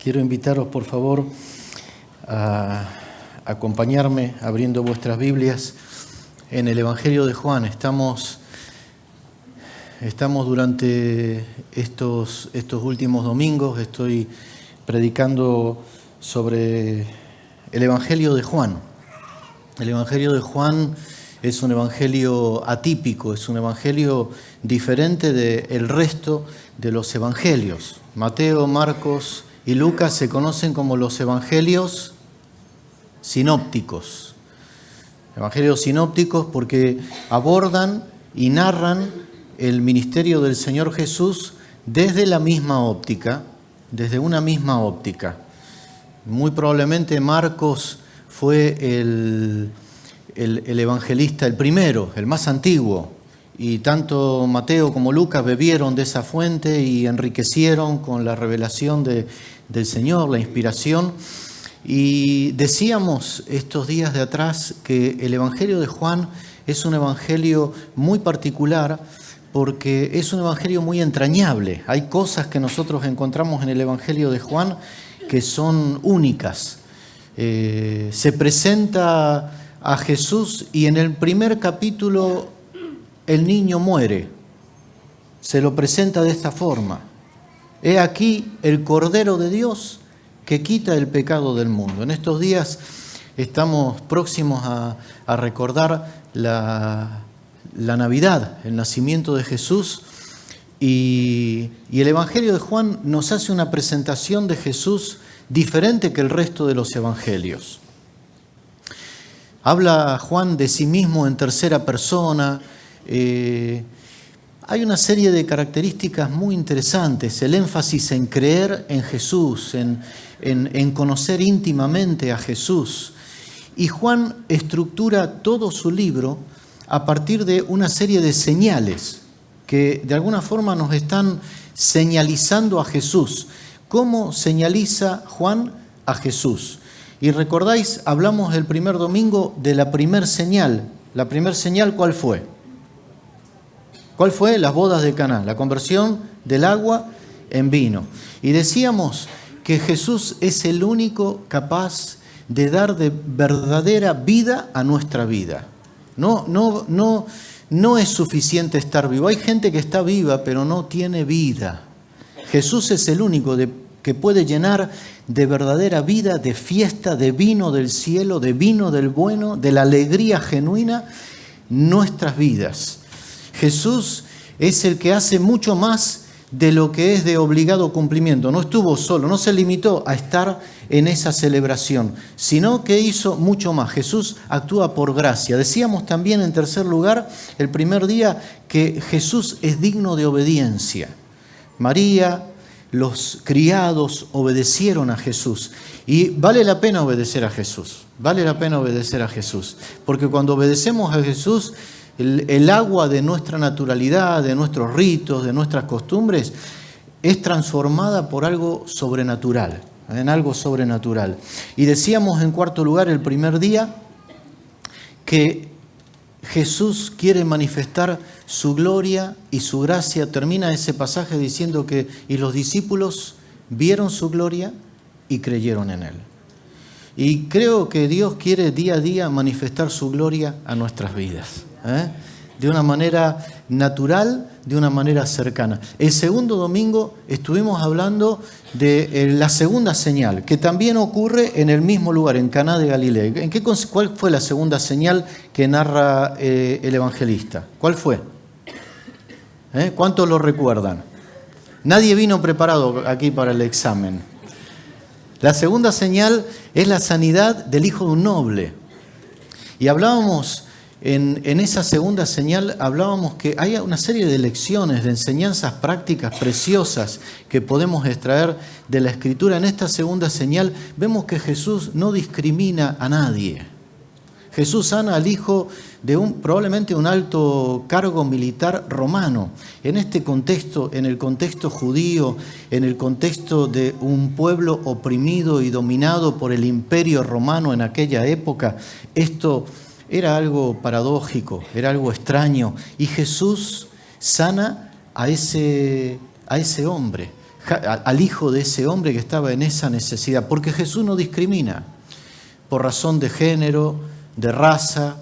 Quiero invitaros, por favor, a acompañarme abriendo vuestras Biblias en el Evangelio de Juan. Estamos durante estos últimos domingos, estoy predicando sobre el Evangelio de Juan. El Evangelio de Juan es un evangelio atípico, es un evangelio diferente del resto de los evangelios. Mateo, Marcos y Lucas se conocen como los evangelios sinópticos. Evangelios sinópticos porque abordan y narran el ministerio del Señor Jesús desde la misma óptica, desde una misma óptica. Muy probablemente Marcos fue el evangelista, el primero, el más antiguo, y tanto Mateo como Lucas bebieron de esa fuente y enriquecieron con la revelación del Señor, la inspiración. Y decíamos estos días de atrás que el Evangelio de Juan es un evangelio muy particular porque es un evangelio muy entrañable. Hay cosas que nosotros encontramos en el Evangelio de Juan que son únicas. Se presenta a Jesús y en el primer capítulo el niño muere. Se lo presenta de esta forma: he aquí el Cordero de Dios que quita el pecado del mundo. En estos días estamos próximos a recordar la Navidad, el nacimiento de Jesús, y el Evangelio de Juan nos hace una presentación de Jesús diferente que el resto de los evangelios. Habla Juan de sí mismo en tercera persona. Hay una serie de características muy interesantes. El énfasis en creer en Jesús, en conocer íntimamente a Jesús. Y Juan estructura todo su libro a partir de una serie de señales que de alguna forma nos están señalizando a Jesús. ¿Cómo señaliza Juan a Jesús? Y recordáis, hablamos el primer domingo de la primer señal. ¿La primer señal cuál fue? ¿Cuál fue? Las bodas de Caná, la conversión del agua en vino. Y decíamos que Jesús es el único capaz de dar de verdadera vida a nuestra vida. No es suficiente estar vivo. Hay gente que está viva pero no tiene vida. Jesús es el único que puede llenar de verdadera vida, de fiesta, de vino del cielo, de vino del bueno, de la alegría genuina, nuestras vidas. Jesús es el que hace mucho más de lo que es de obligado cumplimiento. No estuvo solo, no se limitó a estar en esa celebración, sino que hizo mucho más. Jesús actúa por gracia. Decíamos también en tercer lugar, el primer día, que Jesús es digno de obediencia. María, los criados obedecieron a Jesús. Y vale la pena obedecer a Jesús. Vale la pena obedecer a Jesús. Porque cuando obedecemos a Jesús, el agua de nuestra naturalidad, de nuestros ritos, de nuestras costumbres, es transformada por algo sobrenatural, en algo sobrenatural. Y decíamos en cuarto lugar el primer día que Jesús quiere manifestar su gloria y su gracia. Termina ese pasaje diciendo que y los discípulos vieron su gloria y creyeron en Él. Y creo que Dios quiere día a día manifestar su gloria a nuestras vidas, de una manera natural, de una manera cercana. El segundo domingo estuvimos hablando de la segunda señal, que también ocurre en el mismo lugar, en Caná de Galilea. ¿Cuál fue la segunda señal que narra el evangelista? ¿Cuál fue? ¿Cuántos lo recuerdan? Nadie vino preparado aquí para el examen. La segunda señal es la sanidad del hijo de un noble. Y hablábamos en esa segunda señal, hablábamos que hay una serie de lecciones, de enseñanzas prácticas preciosas que podemos extraer de la Escritura. En esta segunda señal vemos que Jesús no discrimina a nadie. Jesús sana al hijo de probablemente un alto cargo militar romano. En este contexto, en el contexto judío, en el contexto de un pueblo oprimido y dominado por el imperio romano en aquella época, esto era algo paradójico, era algo extraño. Y Jesús sana a ese hombre. al hijo de ese hombre que estaba en esa necesidad, porque Jesús no discrimina por razón de género, de raza,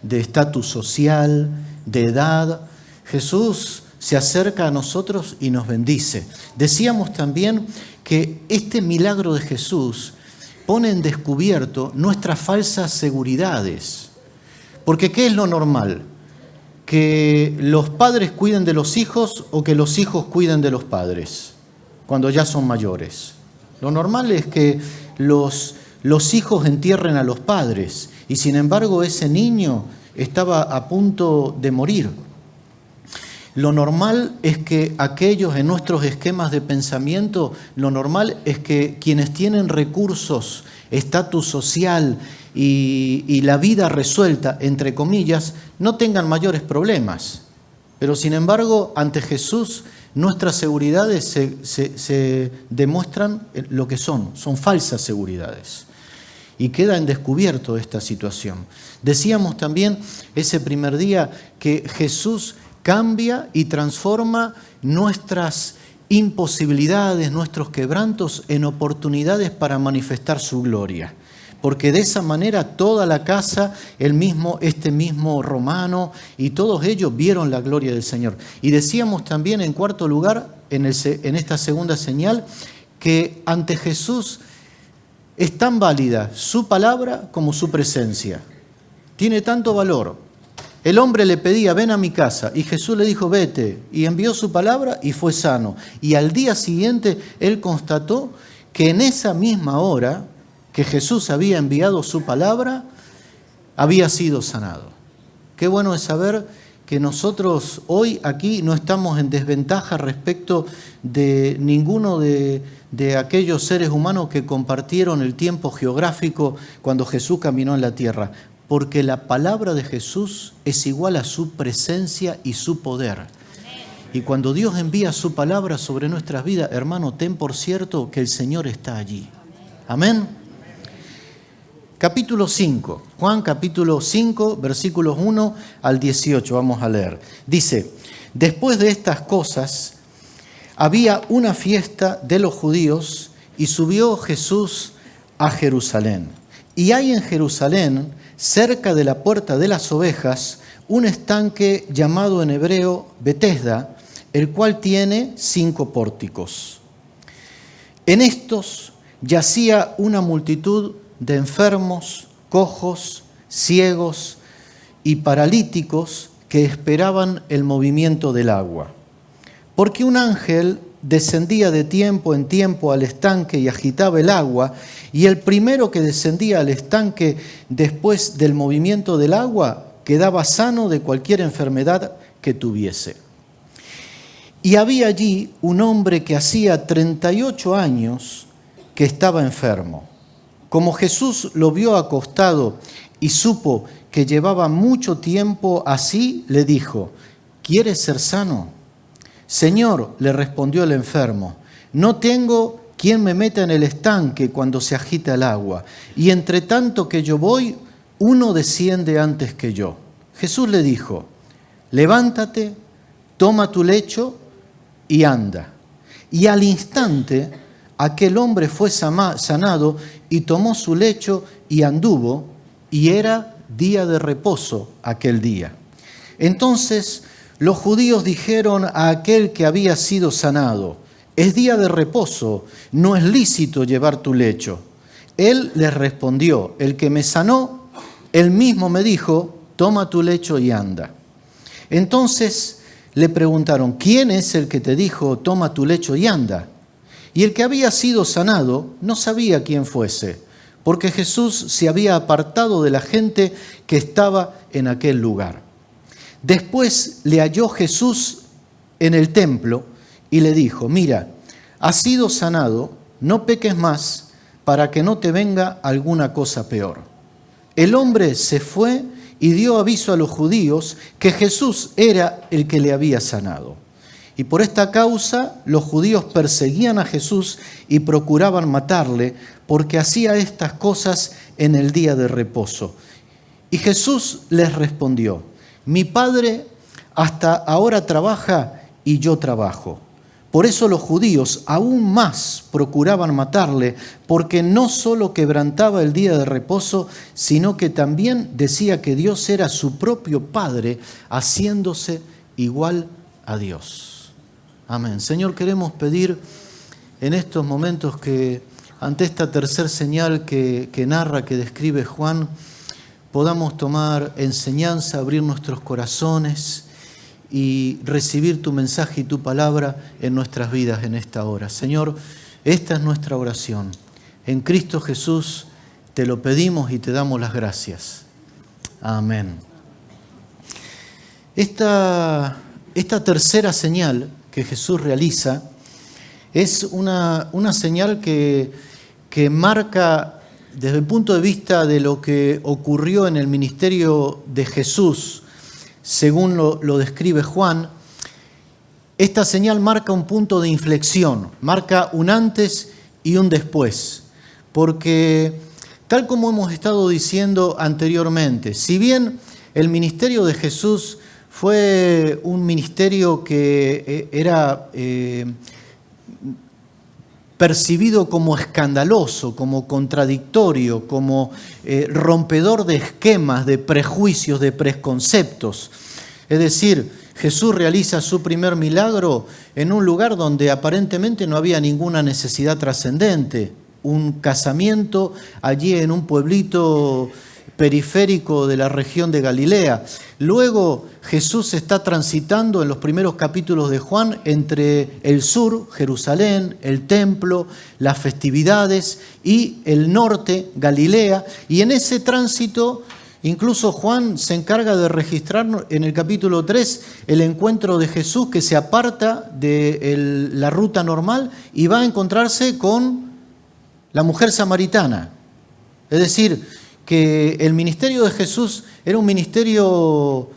de estatus social, de edad. Jesús se acerca a nosotros y nos bendice. Decíamos también que este milagro de Jesús pone en descubierto nuestras falsas seguridades. Porque ¿qué es lo normal? ¿Que los padres cuiden de los hijos o que los hijos cuiden de los padres cuando ya son mayores? Lo normal es que los hijos entierren a los padres y sin embargo ese niño estaba a punto de morir. Lo normal es que aquellos en nuestros esquemas de pensamiento, lo normal es que quienes tienen recursos, estatus social y la vida resuelta, entre comillas, no tengan mayores problemas. Pero sin embargo, ante Jesús, nuestras seguridades se demuestran lo que son falsas seguridades. Y queda en descubierto esta situación. Decíamos también ese primer día que Jesús cambia y transforma nuestras imposibilidades, nuestros quebrantos en oportunidades para manifestar su gloria. Porque de esa manera toda la casa, este mismo romano y todos ellos vieron la gloria del Señor. Y decíamos también en cuarto lugar, en esta segunda señal, que ante Jesús es tan válida su palabra como su presencia. Tiene tanto valor. El hombre le pedía, ven a mi casa, y Jesús le dijo, vete, y envió su palabra y fue sano. Y al día siguiente él constató que en esa misma hora que Jesús había enviado su palabra, había sido sanado. Qué bueno es saber que nosotros hoy aquí no estamos en desventaja respecto de ninguno de aquellos seres humanos que compartieron el tiempo geográfico cuando Jesús caminó en la tierra. Porque la palabra de Jesús es igual a su presencia y su poder. Y cuando Dios envía su palabra sobre nuestras vidas, hermano, ten por cierto que el Señor está allí. Amén. Capítulo 5. Juan capítulo 5, versículos 1 al 18. Vamos a leer. Dice, después de estas cosas, había una fiesta de los judíos y subió Jesús a Jerusalén. Y hay en Jerusalén, cerca de la puerta de las ovejas, un estanque llamado en hebreo Betesda, el cual tiene 5 pórticos. En estos yacía una multitud de enfermos, cojos, ciegos y paralíticos que esperaban el movimiento del agua. Porque un ángel descendía de tiempo en tiempo al estanque y agitaba el agua, y el primero que descendía al estanque después del movimiento del agua quedaba sano de cualquier enfermedad que tuviese. Y había allí un hombre que hacía 38 años que estaba enfermo. Como Jesús lo vio acostado y supo que llevaba mucho tiempo así, le dijo, ¿quieres ser sano? Señor, le respondió el enfermo, no tengo quien me meta en el estanque cuando se agita el agua, y entre tanto que yo voy, uno desciende antes que yo. Jesús le dijo, levántate, toma tu lecho y anda. Y al instante aquel hombre fue sanado y tomó su lecho y anduvo, y era día de reposo aquel día. Entonces los judíos dijeron a aquel que había sido sanado, es día de reposo, no es lícito llevar tu lecho. Él les respondió, el que me sanó, él mismo me dijo, toma tu lecho y anda. Entonces le preguntaron, ¿quién es el que te dijo, toma tu lecho y anda? Y el que había sido sanado no sabía quién fuese, porque Jesús se había apartado de la gente que estaba en aquel lugar. Después le halló Jesús en el templo y le dijo, mira, has sido sanado, no peques más para que no te venga alguna cosa peor. El hombre se fue y dio aviso a los judíos que Jesús era el que le había sanado. Y por esta causa los judíos perseguían a Jesús y procuraban matarle porque hacía estas cosas en el día de reposo. Y Jesús les respondió, mi Padre hasta ahora trabaja y yo trabajo. Por eso los judíos aún más procuraban matarle, porque no solo quebrantaba el día de reposo, sino que también decía que Dios era su propio Padre, haciéndose igual a Dios. Amén. Señor, queremos pedir en estos momentos que ante esta tercer señal que narra, que describe Juan, podamos tomar enseñanza, abrir nuestros corazones y recibir tu mensaje y tu palabra en nuestras vidas en esta hora. Señor, esta es nuestra oración. En Cristo Jesús te lo pedimos y te damos las gracias. Amén. Esta tercera señal que Jesús realiza es una señal que marca desde el punto de vista de lo que ocurrió en el ministerio de Jesús, según lo describe Juan. Esta señal marca un punto de inflexión, marca un antes y un después, porque tal como hemos estado diciendo anteriormente, si bien el ministerio de Jesús fue un ministerio que era percibido como escandaloso, como contradictorio, como rompedor de esquemas, de prejuicios, de preconceptos. Es decir, Jesús realiza su primer milagro en un lugar donde aparentemente no había ninguna necesidad trascendente, un casamiento allí en un pueblito periférico de la región de Galilea. Luego Jesús está transitando en los primeros capítulos de Juan entre el sur, Jerusalén, el templo, las festividades, y el norte, Galilea. Y en ese tránsito, incluso Juan se encarga de registrar en el capítulo 3 el encuentro de Jesús, que se aparta de la ruta normal y va a encontrarse con la mujer samaritana. Es decir, que el ministerio de Jesús era un ministerio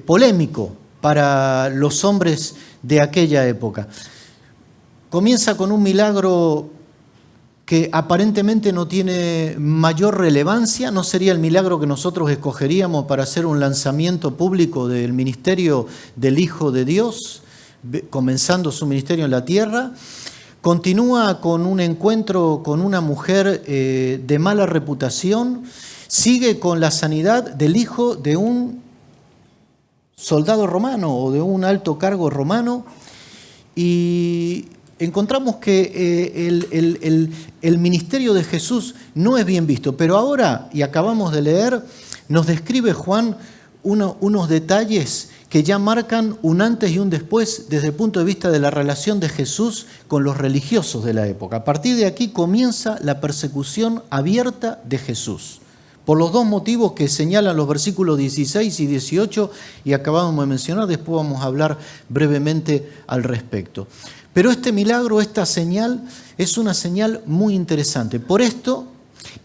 polémico para los hombres de aquella época. Comienza con un milagro que aparentemente no tiene mayor relevancia, no sería el milagro que nosotros escogeríamos para hacer un lanzamiento público del ministerio del Hijo de Dios, comenzando su ministerio en la tierra. Continúa con un encuentro con una mujer de mala reputación. Sigue con la sanidad del hijo de un soldado romano o de un alto cargo romano, y encontramos que el ministerio de Jesús no es bien visto. Pero ahora, y acabamos de leer, nos describe Juan unos detalles que ya marcan un antes y un después desde el punto de vista de la relación de Jesús con los religiosos de la época. A partir de aquí comienza la persecución abierta de Jesús, por los dos motivos que señalan los versículos 16 y 18 y acabamos de mencionar. Después vamos a hablar brevemente al respecto. Pero este milagro, esta señal, es una señal muy interesante. Por esto,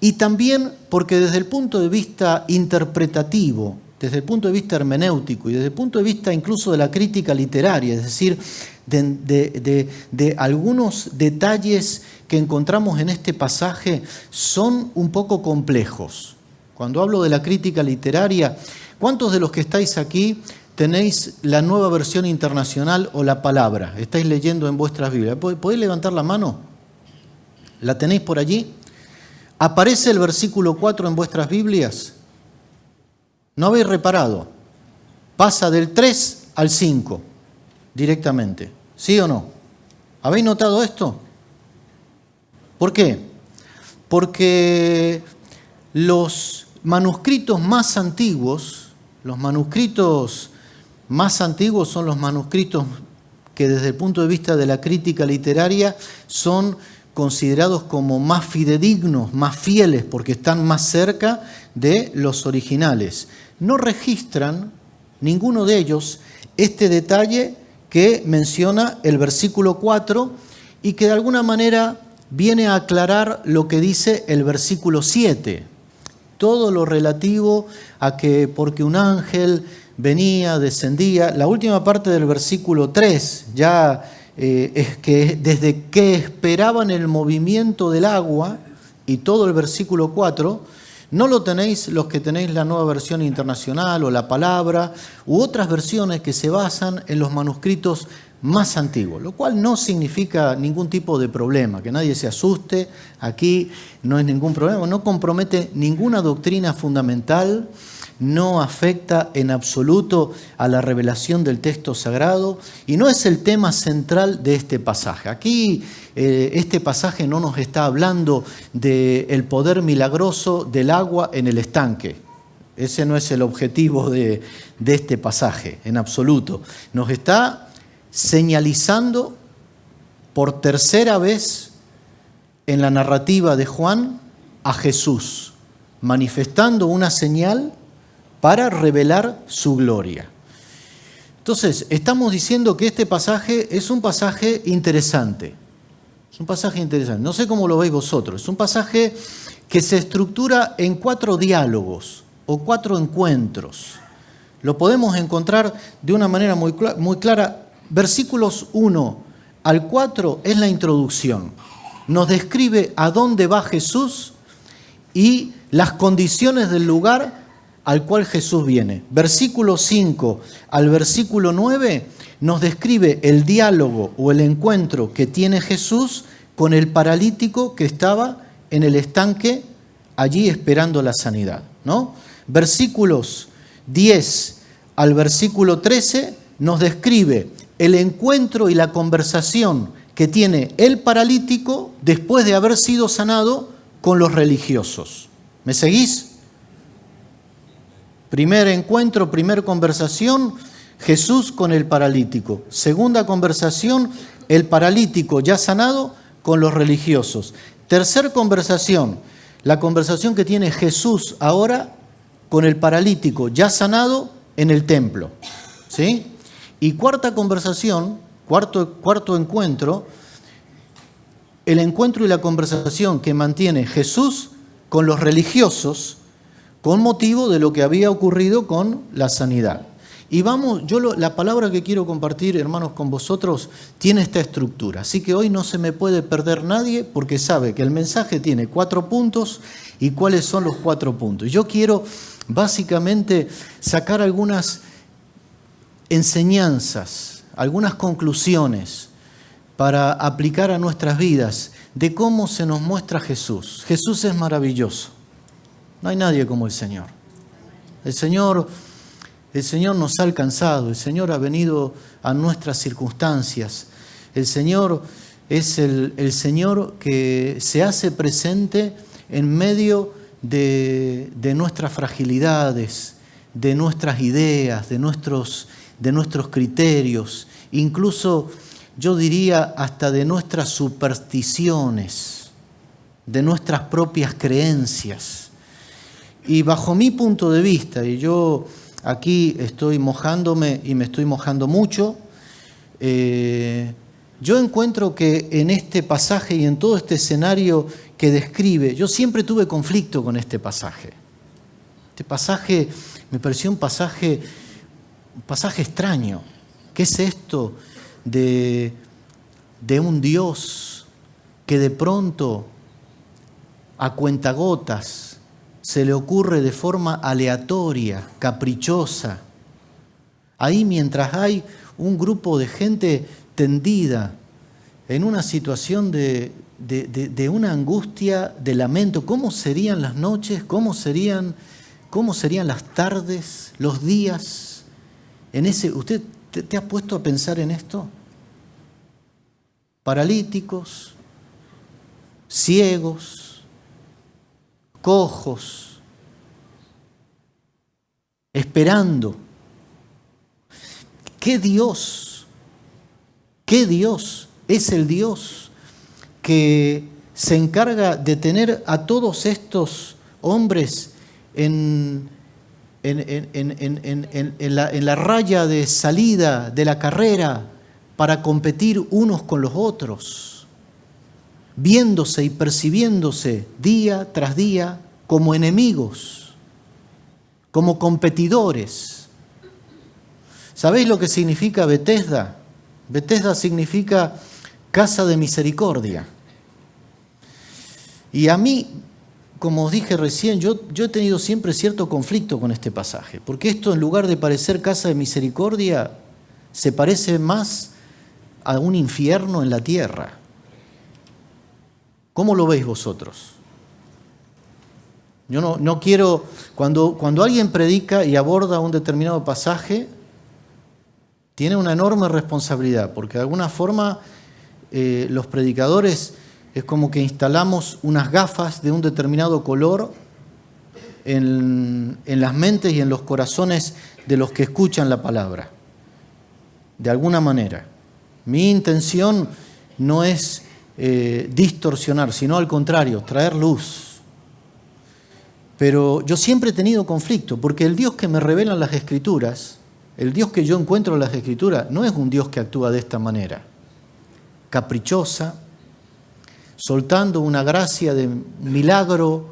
y también porque desde el punto de vista interpretativo, desde el punto de vista hermenéutico y desde el punto de vista incluso de la crítica literaria, es decir, de algunos detalles que encontramos en este pasaje, son un poco complejos. Cuando hablo de la crítica literaria, ¿cuántos de los que estáis aquí tenéis la Nueva Versión Internacional o la Palabra? ¿Estáis leyendo en vuestras Biblias? ¿Podéis levantar la mano? ¿La tenéis por allí? ¿Aparece el versículo 4 en vuestras Biblias? ¿No habéis reparado? Pasa del 3 al 5 directamente. ¿Sí o no? ¿Habéis notado esto? ¿Por qué? Porque los manuscritos más antiguos son los manuscritos que desde el punto de vista de la crítica literaria son considerados como más fidedignos, más fieles, porque están más cerca de los originales. No registran, ninguno de ellos, este detalle que menciona el versículo 4 y que de alguna manera viene a aclarar lo que dice el versículo 7. Todo lo relativo a que porque un ángel venía, descendía. La última parte del versículo 3 ya es que desde que esperaban el movimiento del agua, y todo el versículo 4, no lo tenéis los que tenéis la Nueva Versión Internacional o la Palabra u otras versiones que se basan en los manuscritos más antiguo, lo cual no significa ningún tipo de problema, que nadie se asuste, aquí no es ningún problema, no compromete ninguna doctrina fundamental, no afecta en absoluto a la revelación del texto sagrado y no es el tema central de este pasaje. Aquí este pasaje no nos está hablando del poder milagroso del agua en el estanque. Ese no es el objetivo de este pasaje, en absoluto. Nos está señalizando por tercera vez en la narrativa de Juan a Jesús, manifestando una señal para revelar su gloria. Entonces, estamos diciendo que este pasaje es un pasaje interesante. Es un pasaje interesante. No sé cómo lo veis vosotros. Es un pasaje que se estructura en 4 diálogos o 4 encuentros. Lo podemos encontrar de una manera muy clara. Versículos 1 al 4 es la introducción. Nos describe a dónde va Jesús y las condiciones del lugar al cual Jesús viene. Versículo 5 al versículo 9 nos describe el diálogo o el encuentro que tiene Jesús con el paralítico que estaba en el estanque allí esperando la sanidad, ¿no? Versículos 10 al versículo 13 nos describe el encuentro y la conversación que tiene el paralítico después de haber sido sanado con los religiosos. ¿Me seguís? Primer encuentro, primera conversación, Jesús con el paralítico. Segunda conversación, el paralítico ya sanado con los religiosos. Tercer conversación, la conversación que tiene Jesús ahora con el paralítico ya sanado en el templo. ¿Sí? Y cuarta conversación, cuarto encuentro, el encuentro y la conversación que mantiene Jesús con los religiosos con motivo de lo que había ocurrido con la sanidad. Y vamos, la palabra que quiero compartir, hermanos, con vosotros, tiene esta estructura. Así que hoy no se me puede perder nadie porque sabe que el mensaje tiene 4 puntos y cuáles son los 4 puntos. Yo quiero básicamente sacar algunas enseñanzas, algunas conclusiones para aplicar a nuestras vidas de cómo se nos muestra Jesús. Jesús es maravilloso. No hay nadie como el Señor. El Señor nos ha alcanzado, el Señor ha venido a nuestras circunstancias. El Señor es el Señor que se hace presente en medio de nuestras fragilidades, de nuestras ideas, de nuestros criterios, incluso yo diría hasta de nuestras supersticiones, de nuestras propias creencias. Y bajo mi punto de vista, y yo aquí estoy mojándome y me estoy mojando mucho, yo encuentro que en este pasaje y en todo este escenario que describe, yo siempre tuve conflicto con este pasaje. Este pasaje me pareció un pasaje extraño. ¿Qué es esto de un Dios que de pronto, a cuentagotas, se le ocurre de forma aleatoria, caprichosa? Ahí mientras hay un grupo de gente tendida en una situación de una angustia, de lamento, ¿cómo serían las noches? ¿Cómo serían las tardes, los días? ¿Usted te ha puesto a pensar en esto? Paralíticos, ciegos, cojos, esperando. ¿Qué Dios es el Dios que se encarga de tener a todos estos hombres en la raya de salida de la carrera para competir unos con los otros, viéndose y percibiéndose día tras día como enemigos, como competidores? ¿Sabéis lo que significa Betesda? Betesda significa casa de misericordia. Y a mí, como os dije recién, yo he tenido siempre cierto conflicto con este pasaje, porque esto, en lugar de parecer casa de misericordia, se parece más a un infierno en la tierra. ¿Cómo lo veis vosotros? Yo no quiero, cuando alguien predica y aborda un determinado pasaje, tiene una enorme responsabilidad, porque de alguna forma los predicadores es como que instalamos unas gafas de un determinado color en las mentes y en los corazones de los que escuchan la palabra, de alguna manera. Mi intención no es distorsionar, sino al contrario, traer luz. Pero yo siempre he tenido conflicto, porque el Dios que me revelan las Escrituras, el Dios que yo encuentro en las Escrituras, no es un Dios que actúa de esta manera, caprichosa, soltando una gracia de milagro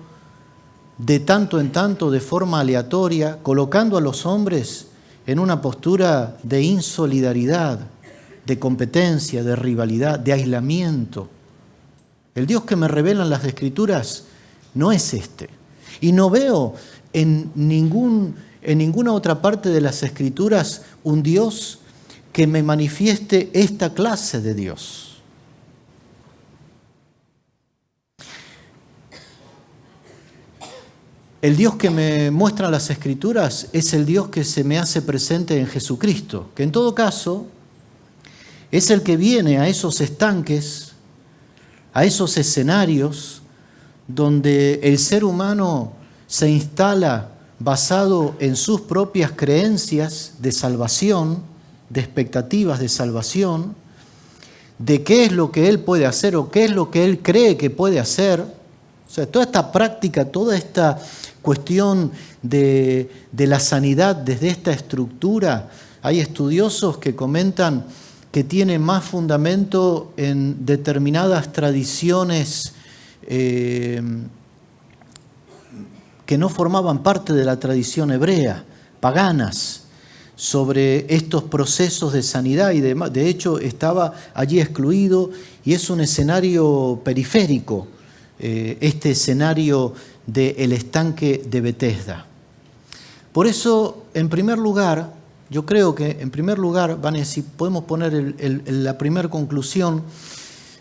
de tanto en tanto, de forma aleatoria, colocando a los hombres en una postura de insolidaridad, de competencia, de rivalidad, de aislamiento. El Dios que me revelan las Escrituras no es este. Y no veo en ninguna otra parte de las Escrituras un Dios que me manifieste esta clase de Dios. El Dios que me muestran las Escrituras es el Dios que se me hace presente en Jesucristo, que en todo caso es el que viene a esos estanques, a esos escenarios donde el ser humano se instala basado en sus propias creencias de salvación, de expectativas de salvación, de qué es lo que él puede hacer o qué es lo que él cree que puede hacer. O sea, toda esta práctica, toda esta cuestión de la sanidad desde esta estructura, hay estudiosos que comentan que tiene más fundamento en determinadas tradiciones que no formaban parte de la tradición hebrea, paganas, sobre estos procesos de sanidad y demás. De hecho, estaba allí excluido y es un escenario periférico, este escenario del estanque de Betesda. Por eso, en primer lugar, yo creo que en primer lugar, Vane, si podemos poner la primera conclusión,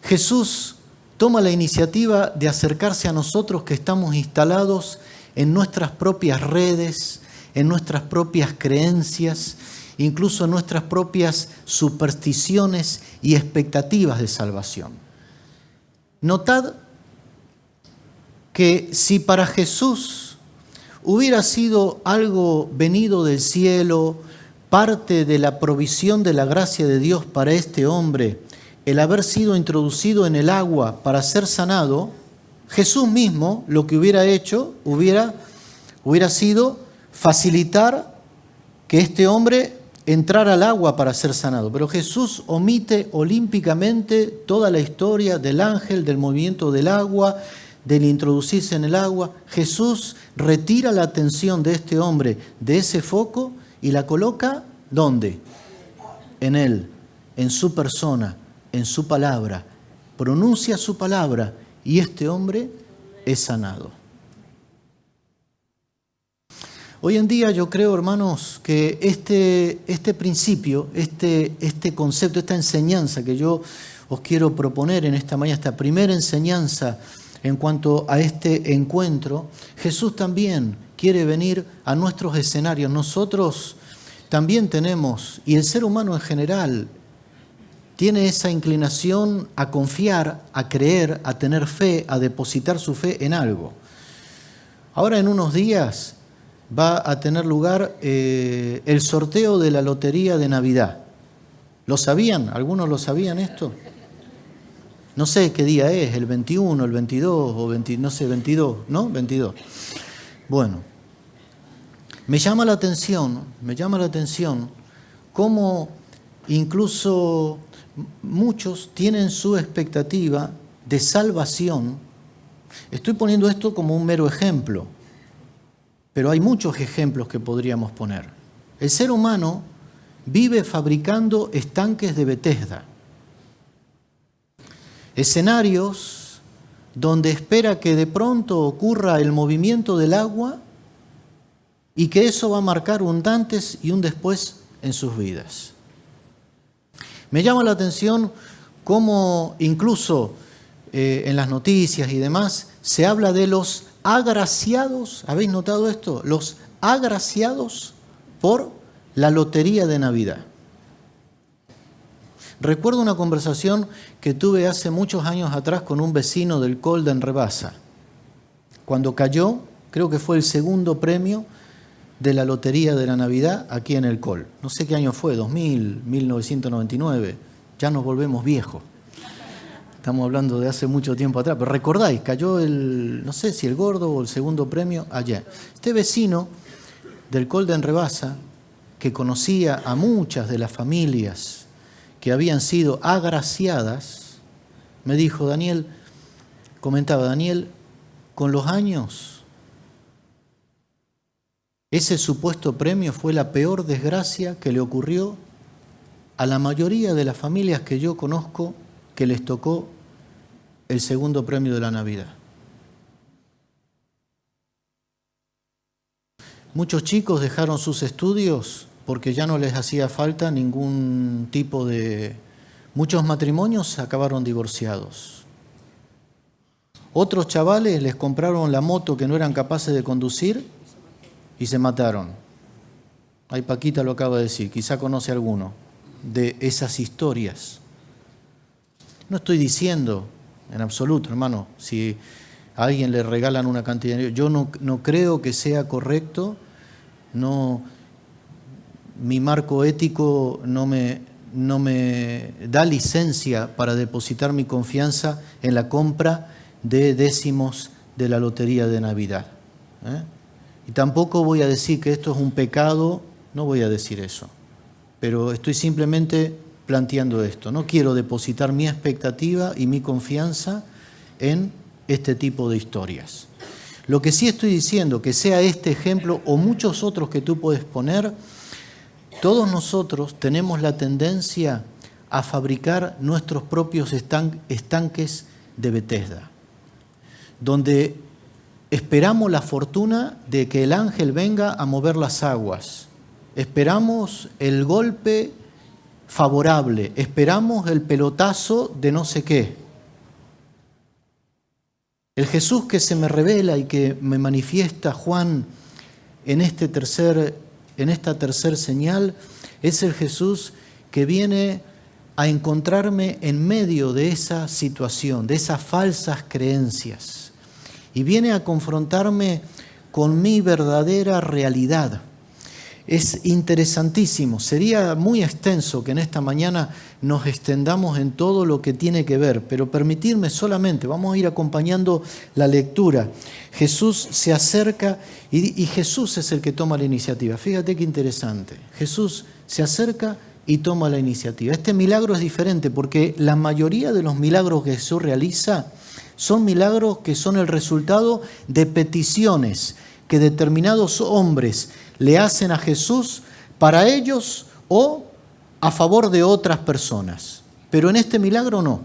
Jesús toma la iniciativa de acercarse a nosotros que estamos instalados en nuestras propias redes, en nuestras propias creencias, incluso en nuestras propias supersticiones y expectativas de salvación. Notad que si para Jesús hubiera sido algo venido del cielo, parte de la provisión de la gracia de Dios para este hombre, el haber sido introducido en el agua para ser sanado, Jesús mismo lo que hubiera hecho hubiera sido facilitar que este hombre entrara al agua para ser sanado. Pero Jesús omite olímpicamente toda la historia del ángel, del movimiento del agua, del introducirse en el agua. Jesús retira la atención de este hombre de ese foco y la coloca ¿dónde? En él, en su persona, en su palabra. Pronuncia su palabra y este hombre es sanado. Hoy en día yo creo, hermanos, que este principio, este concepto, esta enseñanza que yo os quiero proponer en esta mañana, esta primera enseñanza en cuanto a este encuentro, Jesús también quiere venir a nuestros escenarios. Nosotros también tenemos, y el ser humano en general, tiene esa inclinación a confiar, a creer, a tener fe, a depositar su fe en algo. Ahora en unos días va a tener lugar el sorteo de la lotería de Navidad. ¿Lo sabían? ¿Algunos lo sabían esto? No sé qué día es, el 21, el 22 o 22, ¿no? 22. Bueno, me llama la atención cómo incluso muchos tienen su expectativa de salvación. Estoy poniendo esto como un mero ejemplo, pero hay muchos ejemplos que podríamos poner. El ser humano vive fabricando estanques de Betesda, escenarios donde espera que de pronto ocurra el movimiento del agua y que eso va a marcar un antes y un después en sus vidas. Me llama la atención cómo incluso en las noticias y demás se habla de los agraciados. ¿Habéis notado esto? Los agraciados por la lotería de Navidad. Recuerdo una conversación que tuve hace muchos años atrás con un vecino del Col de Enrevasa. Cuando cayó, creo que fue el segundo premio de la lotería de la Navidad aquí en el Col. No sé qué año fue, 2000, 1999. Ya nos volvemos viejos. Estamos hablando de hace mucho tiempo atrás. Pero recordáis, cayó no sé si el gordo o el segundo premio ayer. Este vecino del Col de Enrevasa, que conocía a muchas de las familias que habían sido agraciadas, me dijo, comentaba Daniel, con los años, ese supuesto premio fue la peor desgracia que le ocurrió a la mayoría de las familias que yo conozco que les tocó el segundo premio de la Navidad. Muchos chicos dejaron sus estudios porque ya no les hacía falta ningún tipo de... Muchos matrimonios acabaron divorciados. Otros chavales les compraron la moto que no eran capaces de conducir y se mataron. Ahí Paquita lo acaba de decir, quizá conoce alguno de esas historias. No estoy diciendo en absoluto, hermano, si a alguien le regalan una cantidad de dinero, yo no creo que sea correcto, mi marco ético no me da licencia para depositar mi confianza en la compra de décimos de la lotería de Navidad. Y tampoco voy a decir que esto es un pecado, no voy a decir eso, pero estoy simplemente planteando esto. No quiero depositar mi expectativa y mi confianza en este tipo de historias. Lo que sí estoy diciendo, que sea este ejemplo o muchos otros que tú puedes poner, todos nosotros tenemos la tendencia a fabricar nuestros propios estanques de Bethesda, donde esperamos la fortuna de que el ángel venga a mover las aguas, esperamos el golpe favorable, esperamos el pelotazo de no sé qué. El Jesús que se me revela y que me manifiesta Juan en esta tercer señal es el Jesús que viene a encontrarme en medio de esa situación, de esas falsas creencias, y viene a confrontarme con mi verdadera realidad. Es interesantísimo, sería muy extenso que en esta mañana nos extendamos en todo lo que tiene que ver, pero permitidme solamente, vamos a ir acompañando la lectura. Jesús se acerca y Jesús es el que toma la iniciativa. Fíjate qué interesante, Jesús se acerca y toma la iniciativa. Este milagro es diferente porque la mayoría de los milagros que Jesús realiza son milagros que son el resultado de peticiones que determinados hombres le hacen a Jesús para ellos o a favor de otras personas. Pero en este milagro no.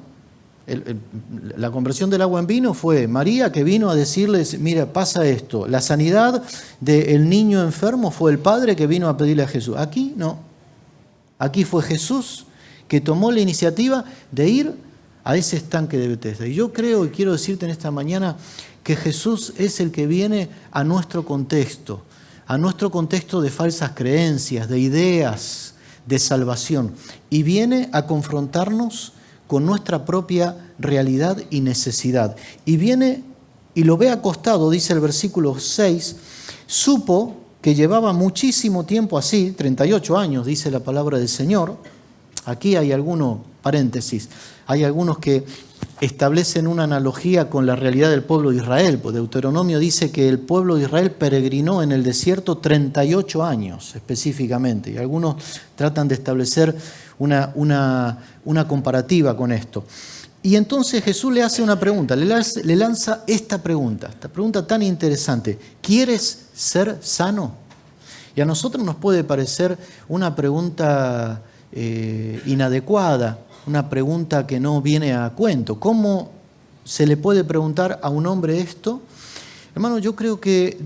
La conversión del agua en vino fue María que vino a decirles, mira, pasa esto. La sanidad del niño enfermo fue el padre que vino a pedirle a Jesús. Aquí no. Aquí fue Jesús que tomó la iniciativa de ir a ese estanque de Bethesda. Y yo creo y quiero decirte en esta mañana que Jesús es el que viene a nuestro contexto de falsas creencias, de ideas de salvación, y viene a confrontarnos con nuestra propia realidad y necesidad. Y viene y lo ve acostado, dice el versículo 6, supo que llevaba muchísimo tiempo así, 38 años, dice la palabra del Señor. Aquí hay algunos paréntesis, hay algunos que establecen una analogía con la realidad del pueblo de Israel. Pues Deuteronomio dice que el pueblo de Israel peregrinó en el desierto 38 años específicamente, y algunos tratan de establecer una comparativa con esto. Y entonces Jesús le hace una pregunta, le lanza esta pregunta tan interesante: ¿quieres ser sano? Y a nosotros nos puede parecer una pregunta inadecuada, una pregunta que no viene a cuento. ¿Cómo se le puede preguntar a un hombre esto? Hermano, yo creo que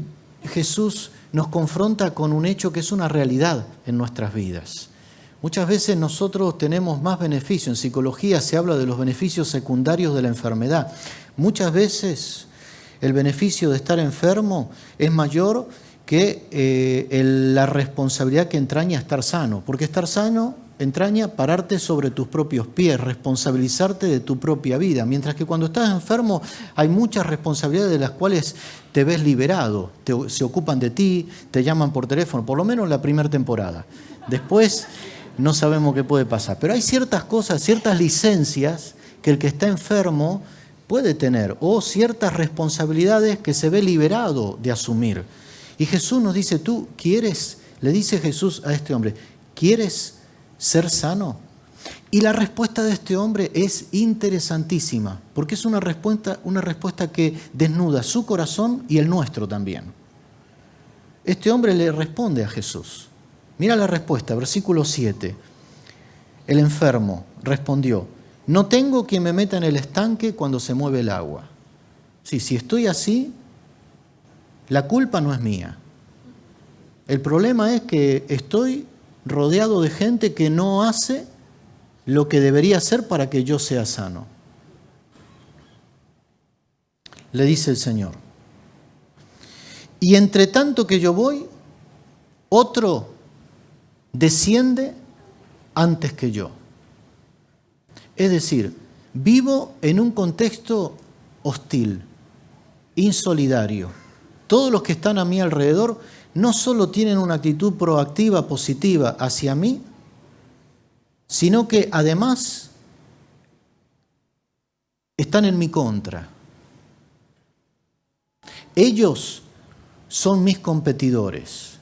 Jesús nos confronta con un hecho que es una realidad en nuestras vidas. Muchas veces nosotros tenemos más beneficios. En psicología se habla de los beneficios secundarios de la enfermedad. Muchas veces el beneficio de estar enfermo es mayor que la responsabilidad que entraña estar sano. Porque estar sano entraña pararte sobre tus propios pies, responsabilizarte de tu propia vida. Mientras que cuando estás enfermo hay muchas responsabilidades de las cuales te ves liberado. Se ocupan de ti, te llaman por teléfono, por lo menos la primera temporada. Después no sabemos qué puede pasar. Pero hay ciertas cosas, ciertas licencias que el que está enfermo puede tener, o ciertas responsabilidades que se ve liberado de asumir. Y Jesús nos dice, ¿tú quieres? Le dice Jesús a este hombre, ¿quieres ser sano? Y la respuesta de este hombre es interesantísima, porque es una respuesta que desnuda su corazón y el nuestro también. Este hombre le responde a Jesús. Mira la respuesta, versículo 7. El enfermo respondió, no tengo quien me meta en el estanque cuando se mueve el agua. Sí, si estoy así, la culpa no es mía. El problema es que estoy rodeado de gente que no hace lo que debería hacer para que yo sea sano. Le dice el Señor. Y entre tanto que yo voy, otro desciende antes que yo. Es decir, vivo en un contexto hostil, insolidario. Todos los que están a mi alrededor no solo tienen una actitud proactiva, positiva hacia mí, sino que además están en mi contra. Ellos son mis competidores.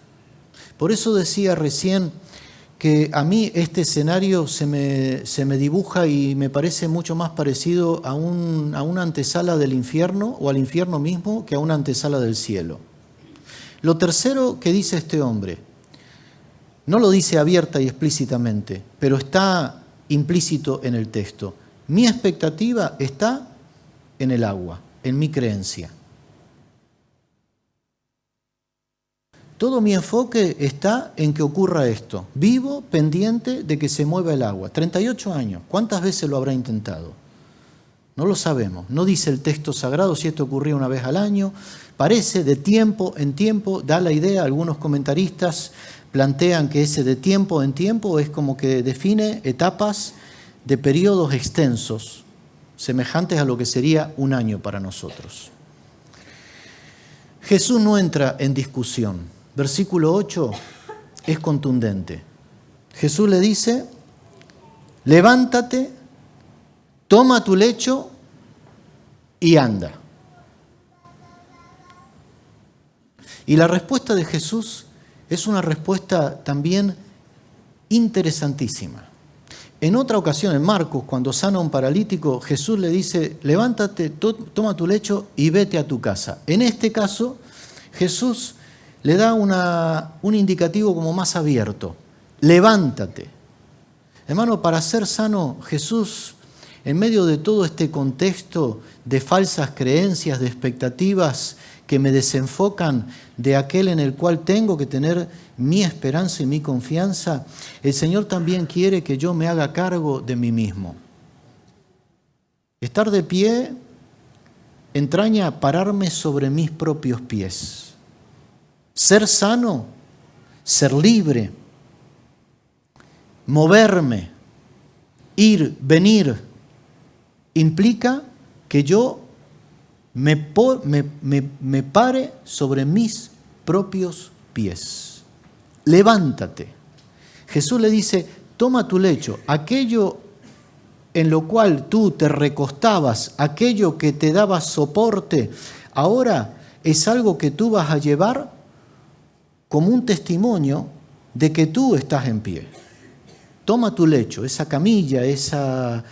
Por eso decía recién que a mí este escenario se me dibuja y me parece mucho más parecido a una antesala del infierno o al infierno mismo que a una antesala del cielo. Lo tercero que dice este hombre, no lo dice abierta y explícitamente, pero está implícito en el texto. Mi expectativa está en el agua, en mi creencia. Todo mi enfoque está en que ocurra esto. Vivo pendiente de que se mueva el agua. 38 años. ¿Cuántas veces lo habrá intentado? No lo sabemos. No dice el texto sagrado si esto ocurría una vez al año. Parece de tiempo en tiempo, da la idea. Algunos comentaristas plantean que ese de tiempo en tiempo es como que define etapas de periodos extensos, semejantes a lo que sería un año para nosotros. Jesús no entra en discusión. Versículo 8 es contundente. Jesús le dice, levántate, toma tu lecho y anda. Y la respuesta de Jesús es una respuesta también interesantísima. En otra ocasión, en Marcos, cuando sana a un paralítico, Jesús le dice, levántate, toma tu lecho y vete a tu casa. En este caso, Jesús le da un indicativo como más abierto. Levántate. Hermano, para ser sano, Jesús, en medio de todo este contexto de falsas creencias, de expectativas que me desenfocan de aquel en el cual tengo que tener mi esperanza y mi confianza, el Señor también quiere que yo me haga cargo de mí mismo. Estar de pie entraña pararme sobre mis propios pies. Ser sano, ser libre, moverme, ir, venir, implica que yo me pare sobre mis propios pies. Levántate. Jesús le dice, toma tu lecho, aquello en lo cual tú te recostabas, aquello que te daba soporte, ahora es algo que tú vas a llevar como un testimonio de que tú estás en pie. Toma tu lecho, esa camilla, esa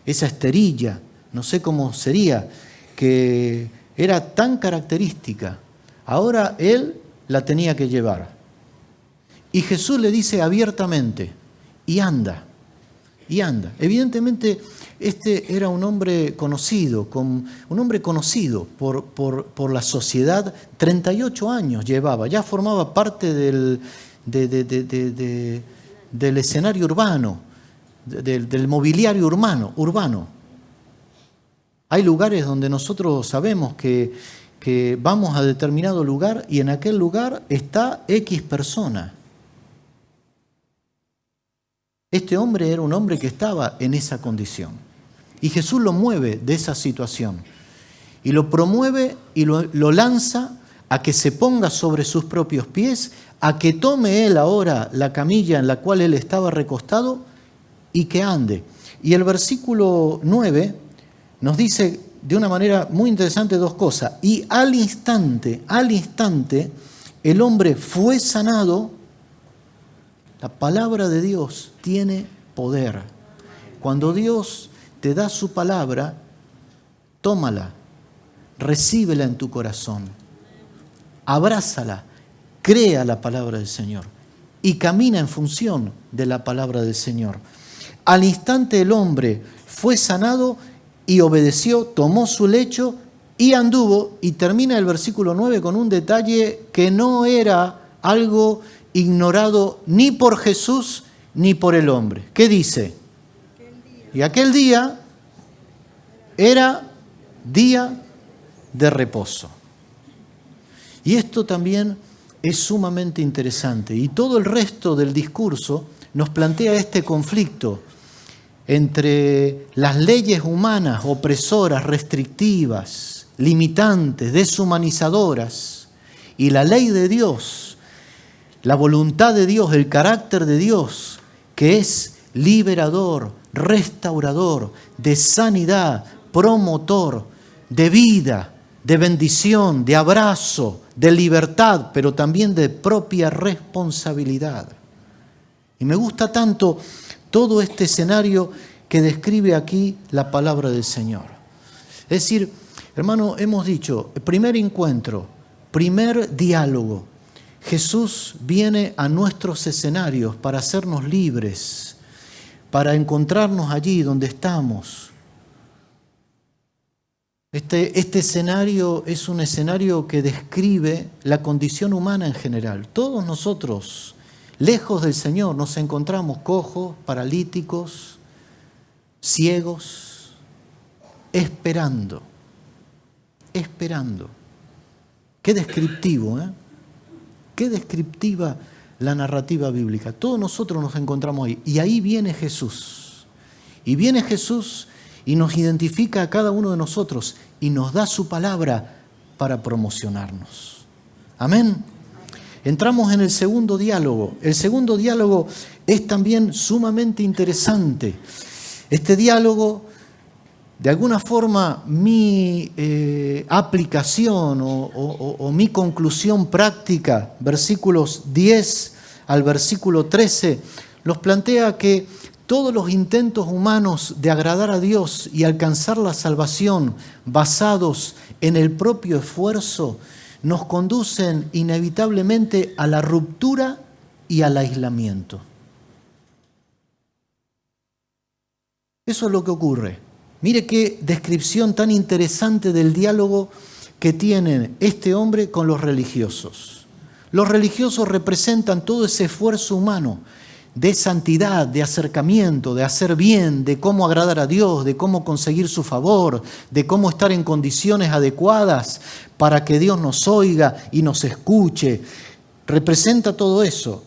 esterilla, no sé cómo sería, que era tan característica. Ahora él la tenía que llevar. Y Jesús le dice abiertamente, y anda, y anda. Evidentemente, este era un hombre conocido, por la sociedad. 38 años llevaba, ya formaba parte de del escenario urbano, del mobiliario urbano. Hay lugares donde nosotros sabemos que vamos a determinado lugar y en aquel lugar está X persona. Este hombre era un hombre que estaba en esa condición. Y Jesús lo mueve de esa situación. Y lo promueve y lo lanza a que se ponga sobre sus propios pies, a que tome él ahora la camilla en la cual él estaba recostado y que ande. Y el versículo 9 nos dice de una manera muy interesante dos cosas. Y al instante, el hombre fue sanado. La palabra de Dios tiene poder. Cuando Dios te da su palabra, tómala, recíbela en tu corazón, abrázala, crea la palabra del Señor y camina en función de la palabra del Señor. Al instante el hombre fue sanado y obedeció, tomó su lecho y anduvo, y termina el versículo 9 con un detalle que no era algo ignorado ni por Jesús ni por el hombre. ¿Qué dice? Y aquel día era día de reposo. Y esto también es sumamente interesante. Y todo el resto del discurso nos plantea este conflicto entre las leyes humanas opresoras, restrictivas, limitantes, deshumanizadoras, y la ley de Dios, la voluntad de Dios, el carácter de Dios, que es liberador, restaurador, de sanidad, promotor, de vida, de bendición, de abrazo, de libertad, pero también de propia responsabilidad. Y me gusta tanto todo este escenario que describe aquí la palabra del Señor. Es decir, hermano, hemos dicho, primer encuentro, primer diálogo. Jesús viene a nuestros escenarios para hacernos libres, para encontrarnos allí donde estamos. Este escenario es un escenario que describe la condición humana en general. Todos nosotros, lejos del Señor, nos encontramos cojos, paralíticos, ciegos, esperando. Qué descriptivo, ¿eh? Qué descriptiva la narrativa bíblica. Todos nosotros nos encontramos ahí. Y ahí viene Jesús. Y viene Jesús y nos identifica a cada uno de nosotros y nos da su palabra para promocionarnos. Amén. Entramos en el segundo diálogo. El segundo diálogo es también sumamente interesante. Este diálogo, de alguna forma, mi aplicación o mi conclusión práctica, versículos 10 al versículo 13, nos plantea que todos los intentos humanos de agradar a Dios y alcanzar la salvación basados en el propio esfuerzo nos conducen inevitablemente a la ruptura y al aislamiento. Eso es lo que ocurre. Mire qué descripción tan interesante del diálogo que tiene este hombre con los religiosos. Los religiosos representan todo ese esfuerzo humano de santidad, de acercamiento, de hacer bien, de cómo agradar a Dios, de cómo conseguir su favor, de cómo estar en condiciones adecuadas para que Dios nos oiga y nos escuche. Representa todo eso.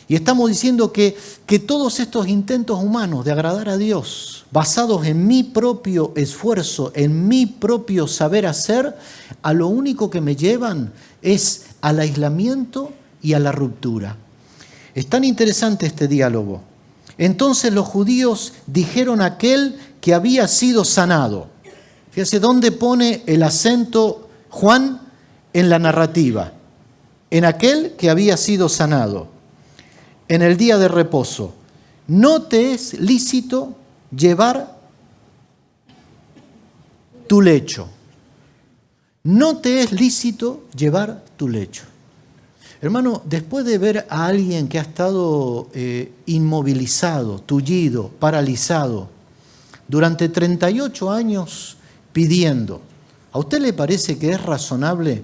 Y estamos diciendo que todos estos intentos humanos de agradar a Dios, basados en mi propio esfuerzo, en mi propio saber hacer, a lo único que me llevan es al aislamiento y a la ruptura. Es tan interesante este diálogo. Entonces los judíos dijeron a aquel que había sido sanado. Fíjese dónde pone el acento Juan en la narrativa. En aquel que había sido sanado. En el día de reposo. No te es lícito llevar tu lecho. No te es lícito llevar tu lecho. Hermano, después de ver a alguien que ha estado inmovilizado, tullido, paralizado, durante 38 años pidiendo, ¿a usted le parece que es razonable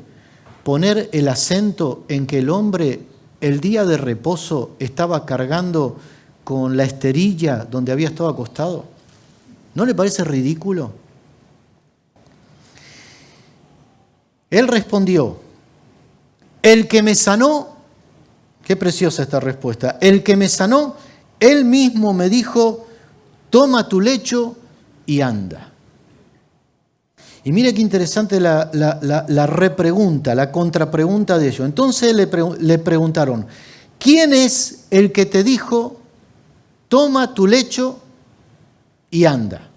poner el acento en que el hombre el día de reposo estaba cargando con la esterilla donde había estado acostado? ¿No le parece ridículo? Él respondió, el que me sanó, qué preciosa esta respuesta, el que me sanó, él mismo me dijo, toma tu lecho y anda. Y mire qué interesante la repregunta, la contrapregunta de ellos. Entonces le preguntaron, ¿quién es el que te dijo, toma tu lecho y anda?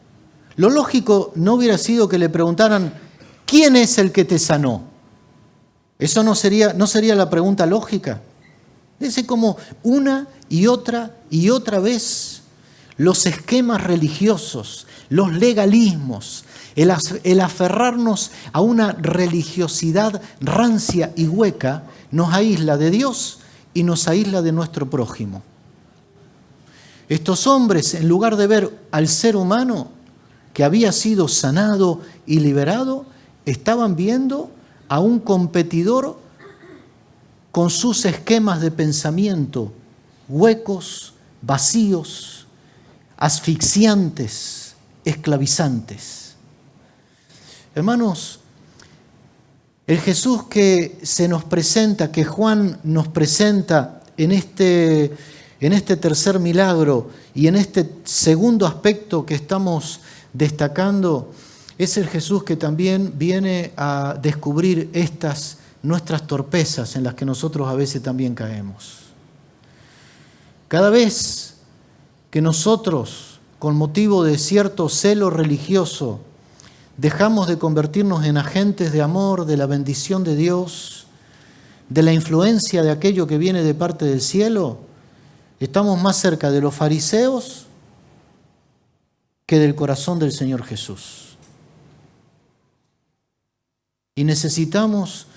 Lo lógico no hubiera sido que le preguntaran, ¿quién es el que te sanó? Eso no sería la pregunta lógica. Es como una y otra vez los esquemas religiosos, los legalismos, el aferrarnos a una religiosidad rancia y hueca nos aísla de Dios y nos aísla de nuestro prójimo. Estos hombres, en lugar de ver al ser humano que había sido sanado y liberado, estaban viendo a un competidor con sus esquemas de pensamiento huecos, vacíos, asfixiantes, esclavizantes. Hermanos, el Jesús que se nos presenta, que Juan nos presenta en este tercer milagro y en este segundo aspecto que estamos destacando, es el Jesús que también viene a descubrir estas nuestras torpezas en las que nosotros a veces también caemos. Cada vez que nosotros, con motivo de cierto celo religioso, dejamos de convertirnos en agentes de amor, de la bendición de Dios, de la influencia de aquello que viene de parte del cielo, estamos más cerca de los fariseos que del corazón del Señor Jesús. Y necesitamos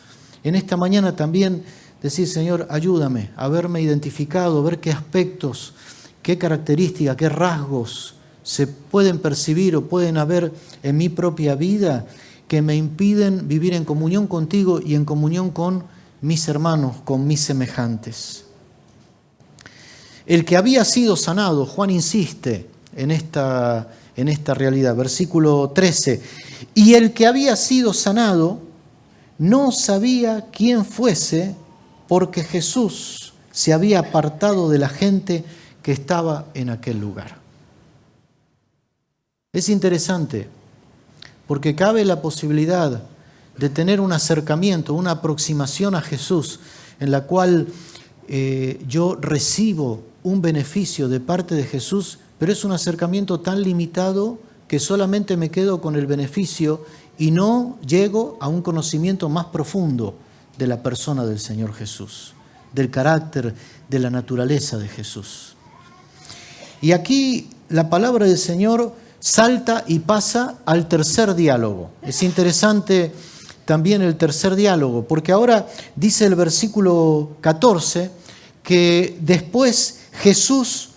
en esta mañana también decir, Señor, ayúdame a verme identificado, a ver qué aspectos, qué características, qué rasgos se pueden percibir o pueden haber en mi propia vida que me impiden vivir en comunión contigo y en comunión con mis hermanos, con mis semejantes. El que había sido sanado, Juan insiste en esta realidad, versículo 13, y el que había sido sanado no sabía quién fuese porque Jesús se había apartado de la gente que estaba en aquel lugar. Es interesante porque cabe la posibilidad de tener un acercamiento, una aproximación a Jesús en la cual yo recibo un beneficio de parte de Jesús, pero es un acercamiento tan limitado que solamente me quedo con el beneficio y no llego a un conocimiento más profundo de la persona del Señor Jesús, del carácter, de la naturaleza de Jesús. Y aquí la palabra del Señor salta y pasa al tercer diálogo. Es interesante también el tercer diálogo, porque ahora dice el versículo 14 que después Jesús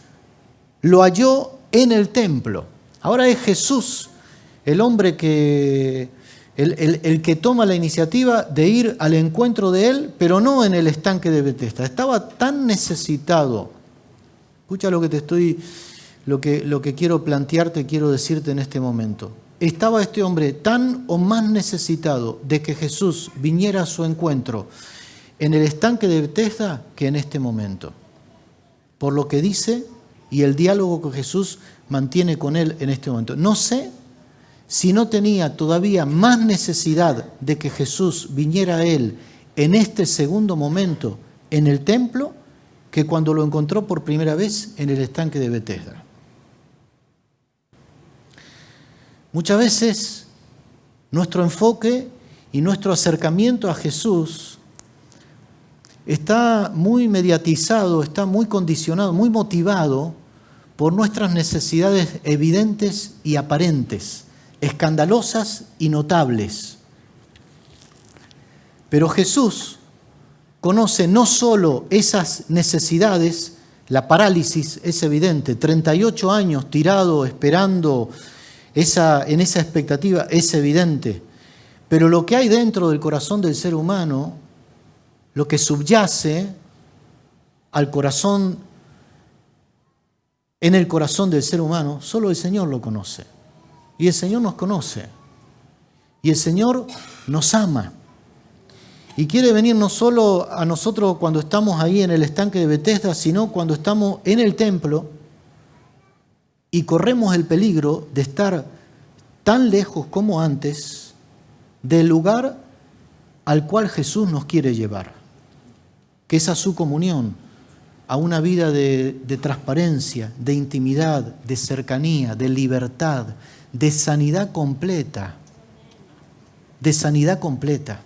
lo halló en el templo. Ahora es Jesús el hombre el que toma la iniciativa de ir al encuentro de él, pero no en el estanque de Betesda. Estaba tan necesitado. Escucha lo que quiero plantearte, quiero decirte en este momento. Estaba este hombre tan o más necesitado de que Jesús viniera a su encuentro en el estanque de Betesda que en este momento. Por lo que dice y el diálogo que Jesús mantiene con él en este momento. No sé si no tenía todavía más necesidad de que Jesús viniera a él en este segundo momento en el templo que cuando lo encontró por primera vez en el estanque de Betesda. Muchas veces nuestro enfoque y nuestro acercamiento a Jesús está muy mediatizado, está muy condicionado, muy motivado por nuestras necesidades evidentes y aparentes, escandalosas y notables. Pero Jesús conoce no solo esas necesidades, la parálisis es evidente, 38 años tirado, esperando en esa expectativa, es evidente. Pero lo que hay dentro del corazón del ser humano, lo que subyace al corazón en el corazón del ser humano, solo el Señor lo conoce. Y el Señor nos conoce. Y el Señor nos ama. Y quiere venir no solo a nosotros cuando estamos ahí en el estanque de Betesda, sino cuando estamos en el templo y corremos el peligro de estar tan lejos como antes del lugar al cual Jesús nos quiere llevar, que es a su comunión, a una vida de transparencia, de intimidad, de cercanía, de libertad, de sanidad completa. De sanidad completa.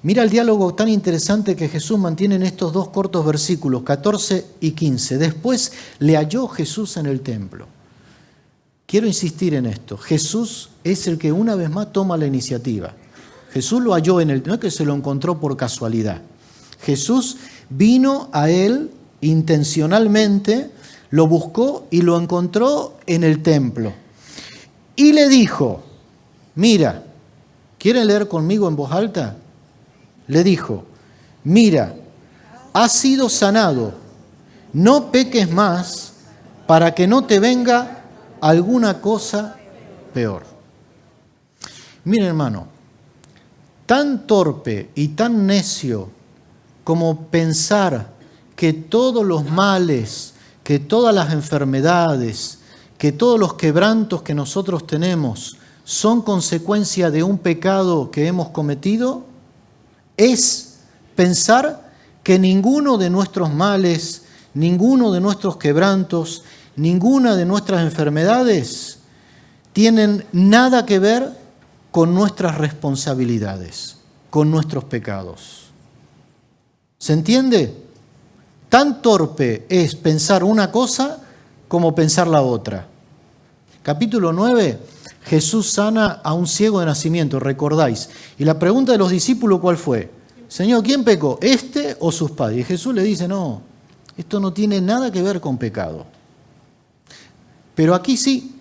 Mira el diálogo tan interesante que Jesús mantiene en estos dos cortos versículos, 14 y 15. Después le halló Jesús en el templo. Quiero insistir en esto. Jesús es el que una vez más toma la iniciativa. Jesús lo halló en el templo, no es que se lo encontró por casualidad. Jesús vino a él intencionalmente, lo buscó y lo encontró en el templo. Y le dijo, mira, ¿quieren leer conmigo en voz alta? Le dijo, mira, has sido sanado, no peques más para que no te venga alguna cosa peor. Miren, hermano, tan torpe y tan necio como pensar que todos los males, que todas las enfermedades, que todos los quebrantos que nosotros tenemos son consecuencia de un pecado que hemos cometido, es pensar que ninguno de nuestros males, ninguno de nuestros quebrantos, ninguna de nuestras enfermedades tienen nada que ver con nuestras responsabilidades, con nuestros pecados. ¿Se entiende? Tan torpe es pensar una cosa como pensar la otra. Capítulo 9, Jesús sana a un ciego de nacimiento, recordáis. Y la pregunta de los discípulos, ¿cuál fue? Señor, ¿quién pecó? ¿Este o sus padres? Y Jesús le dice, no, esto no tiene nada que ver con pecado. Pero aquí sí.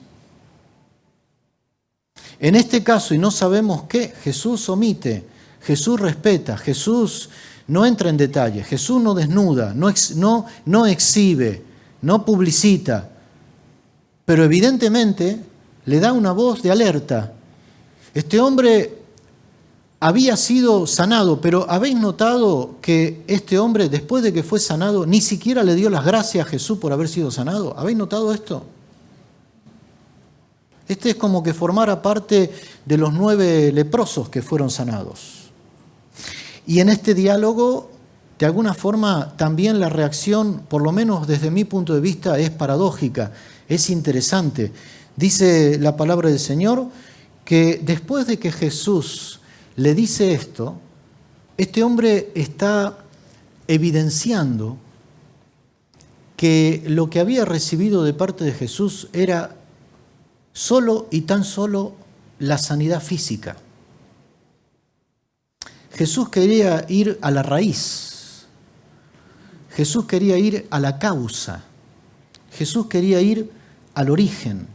En este caso, y no sabemos qué, Jesús omite, Jesús respeta, Jesús no entra en detalle, Jesús no desnuda, no exhibe, no publicita, pero evidentemente le da una voz de alerta. Este hombre había sido sanado, pero ¿habéis notado que este hombre, después de que fue sanado, ni siquiera le dio las gracias a Jesús por haber sido sanado? ¿Habéis notado esto? Este es como que formara parte de los 9 leprosos que fueron sanados. Y en este diálogo, de alguna forma, también la reacción, por lo menos desde mi punto de vista, es paradójica, es interesante. Dice la palabra del Señor que después de que Jesús le dice esto, este hombre está evidenciando que lo que había recibido de parte de Jesús era solo y tan solo la sanidad física. Jesús quería ir a la raíz. Jesús quería ir a la causa. Jesús quería ir al origen.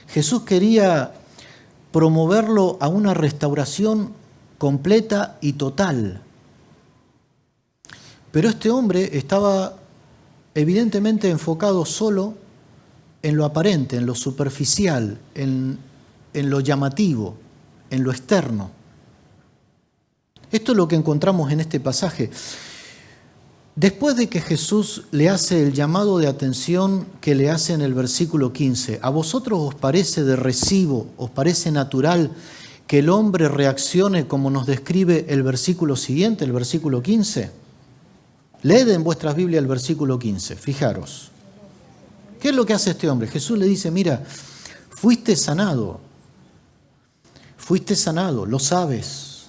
Jesús quería promoverlo a una restauración completa y total. Pero este hombre estaba evidentemente enfocado solo en lo aparente, en lo superficial, en lo llamativo, en lo externo. Esto es lo que encontramos en este pasaje. Después de que Jesús le hace el llamado de atención que le hace en el versículo 15, ¿a vosotros os parece de recibo, os parece natural que el hombre reaccione como nos describe el versículo siguiente, el versículo 15? Leed en vuestras Biblias el versículo 15, fijaros. ¿Qué es lo que hace este hombre? Jesús le dice, mira, fuiste sanado, lo sabes,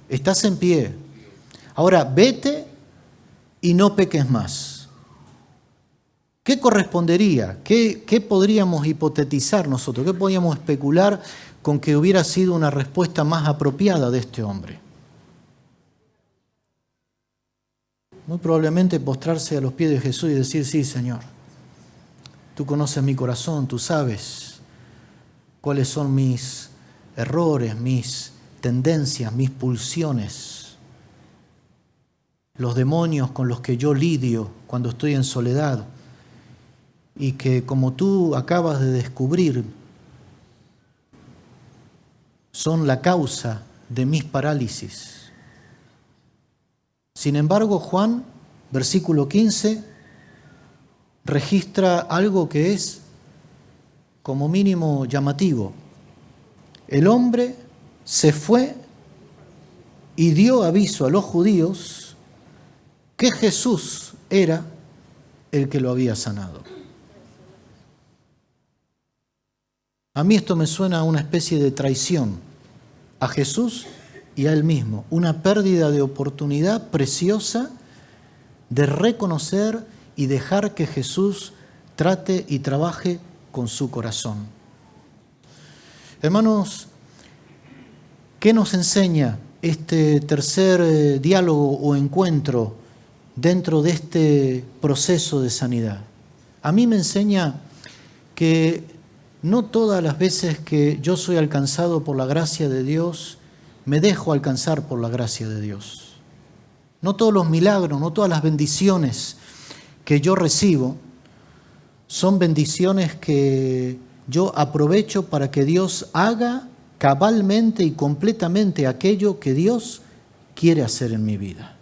estás en pie. Ahora vete y no peques más. ¿Qué correspondería? ¿Qué podríamos hipotetizar nosotros? ¿Qué podríamos especular con que hubiera sido una respuesta más apropiada de este hombre? Muy probablemente postrarse a los pies de Jesús y decir, sí, Señor, tú conoces mi corazón, tú sabes cuáles son mis errores, mis tendencias, mis pulsiones, los demonios con los que yo lidio cuando estoy en soledad. y que, como tú acabas de descubrir, son la causa de mis parálisis. Sin embargo, Juan, versículo 15, registra algo que es como mínimo llamativo. El hombre se fue y dio aviso a los judíos que Jesús era el que lo había sanado. A mí esto me suena a una especie de traición a Jesús y a Él mismo, una pérdida de oportunidad preciosa de reconocer y dejar que Jesús trate y trabaje con su corazón. Hermanos, ¿qué nos enseña este tercer diálogo o encuentro dentro de este proceso de sanidad? A mí me enseña que no todas las veces que yo soy alcanzado por la gracia de Dios, me dejo alcanzar por la gracia de Dios. No todos los milagros, no todas las bendiciones que yo recibo son bendiciones que yo aprovecho para que Dios haga cabalmente y completamente aquello que Dios quiere hacer en mi vida.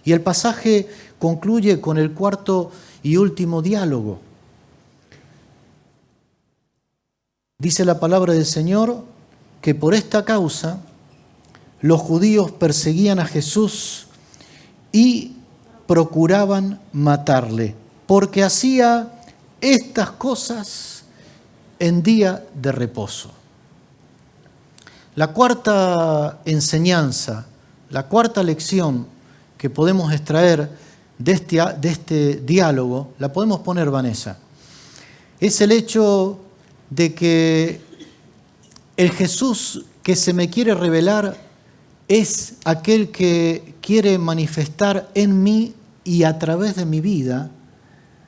Y el pasaje concluye con el cuarto y último diálogo. Dice la palabra del Señor que por esta causa los judíos perseguían a Jesús y procuraban matarle, porque hacía estas cosas en día de reposo. La cuarta enseñanza, la cuarta lección que podemos extraer de este diálogo, la podemos poner, Vanessa, es el hecho de que el Jesús que se me quiere revelar es aquel que quiere manifestar en mí y a través de mi vida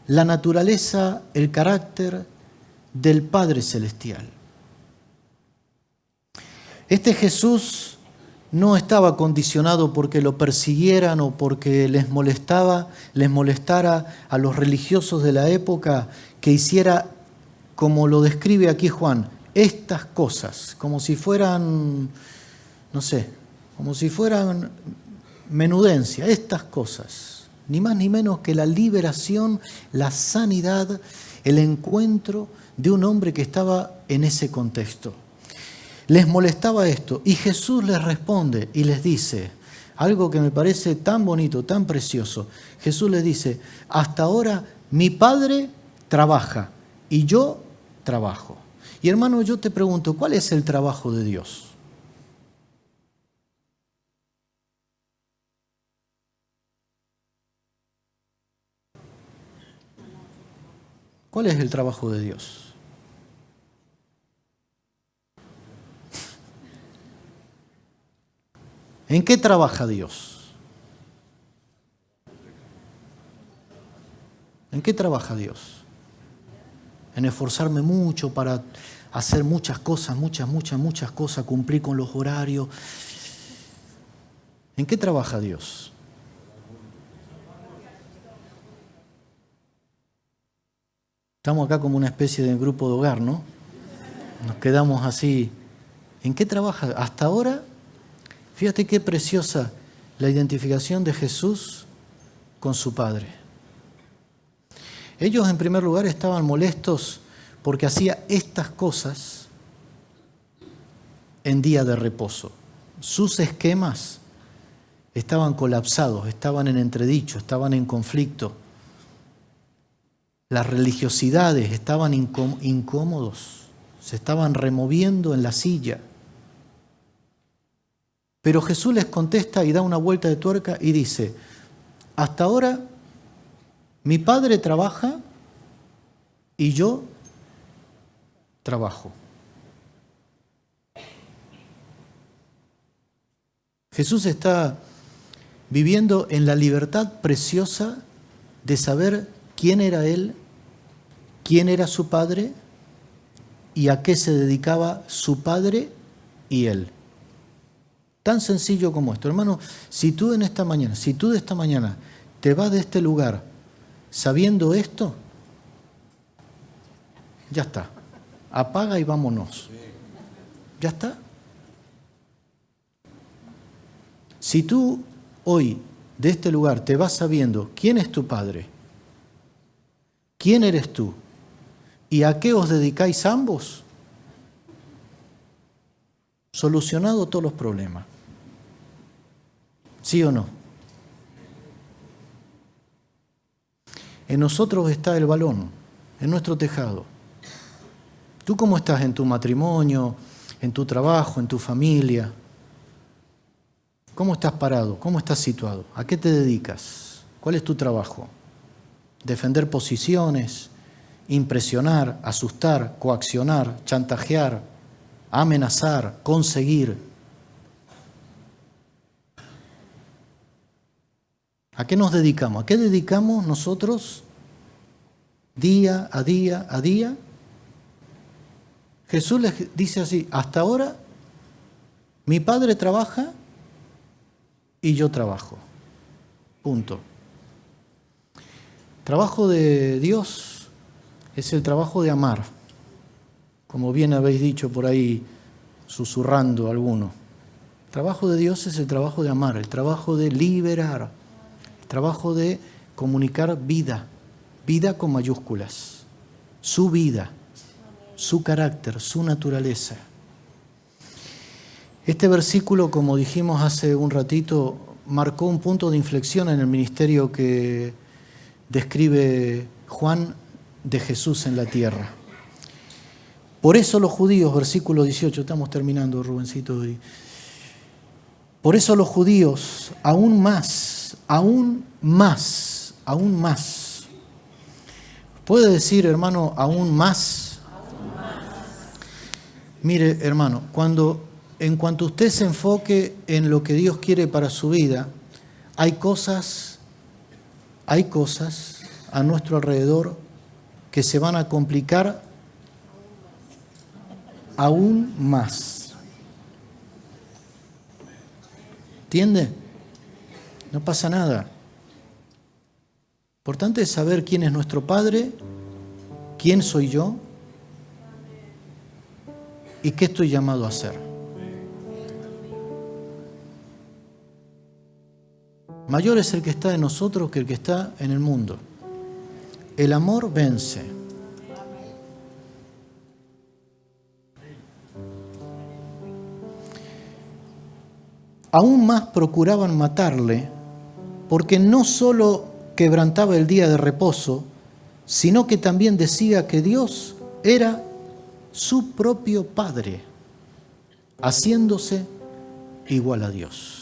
la naturaleza, el carácter del Padre Celestial. Este Jesús no estaba condicionado porque lo persiguieran o porque les molestara a los religiosos de la época que hiciera, como lo describe aquí Juan, estas cosas, como si fueran, no sé, como si fueran menudencia, estas cosas, ni más ni menos que la liberación, la sanidad, el encuentro de un hombre que estaba en ese contexto. Les molestaba esto y Jesús les responde y les dice algo que me parece tan bonito, tan precioso. Jesús les dice: hasta ahora mi Padre trabaja y yo trabajo. Y hermano, yo te pregunto, ¿cuál es el trabajo de Dios? ¿Cuál es el trabajo de Dios? ¿En qué trabaja Dios? ¿En qué trabaja Dios? En esforzarme mucho para hacer muchas cosas, muchas cosas, cumplir con los horarios. ¿En qué trabaja Dios? Estamos acá como una especie de grupo de hogar, ¿no? Nos quedamos así. ¿En qué trabaja? Hasta ahora, fíjate qué preciosa la identificación de Jesús con su Padre. Ellos, en primer lugar, estaban molestos porque hacía estas cosas en día de reposo. Sus esquemas estaban colapsados, estaban en entredicho, estaban en conflicto. Las religiosidades estaban incómodos, se estaban removiendo en la silla. Pero Jesús les contesta y da una vuelta de tuerca y dice: hasta ahora mi Padre trabaja y yo trabajo. Jesús está viviendo en la libertad preciosa de saber quién era Él, quién era su Padre y a qué se dedicaba su Padre y Él. Tan sencillo como esto. Hermano, si tú de esta mañana te vas de este lugar sabiendo esto, Ya está. Apaga y vámonos. Ya está. Si tú hoy de este lugar te vas sabiendo quién es tu Padre, quién eres tú y a qué os dedicáis ambos, solucionado todos los problemas. ¿Sí o no? En nosotros está el balón, en nuestro tejado. ¿Tú cómo estás en tu matrimonio, en tu trabajo, en tu familia? ¿Cómo estás parado? ¿Cómo estás situado? ¿A qué te dedicas? ¿Cuál es tu trabajo? ¿Defender posiciones? ¿Impresionar? ¿Asustar? ¿Coaccionar? ¿Chantajear? ¿Amenazar? ¿Conseguir? ¿A qué nos dedicamos? ¿A qué dedicamos nosotros día a día a día? Jesús les dice así: hasta ahora mi Padre trabaja y yo trabajo. Punto. Trabajo de Dios es el trabajo de amar, como bien habéis dicho por ahí, susurrando alguno. El trabajo de Dios es el trabajo de amar, el trabajo de liberar, el trabajo de comunicar vida, vida con mayúsculas, su vida, su carácter, su naturaleza. Este versículo, como dijimos hace un ratito, marcó un punto de inflexión en el ministerio que describe Juan de Jesús en la tierra. Por eso los judíos, versículo 18, estamos terminando, Rubencito. Por eso los judíos, aún más. ¿Puede decir, hermano, aún más? Mire, hermano, en cuanto usted se enfoque en lo que Dios quiere para su vida, hay cosas a nuestro alrededor que se van a complicar aún más. ¿Entiende? No pasa nada. Importante es saber quién es nuestro Padre, quién soy yo y qué estoy llamado a hacer. Mayor es el que está en nosotros que el que está en el mundo. El amor vence. Aún más procuraban matarle, porque no solo quebrantaba el día de reposo, sino que también decía que Dios era su propio Padre, haciéndose igual a Dios.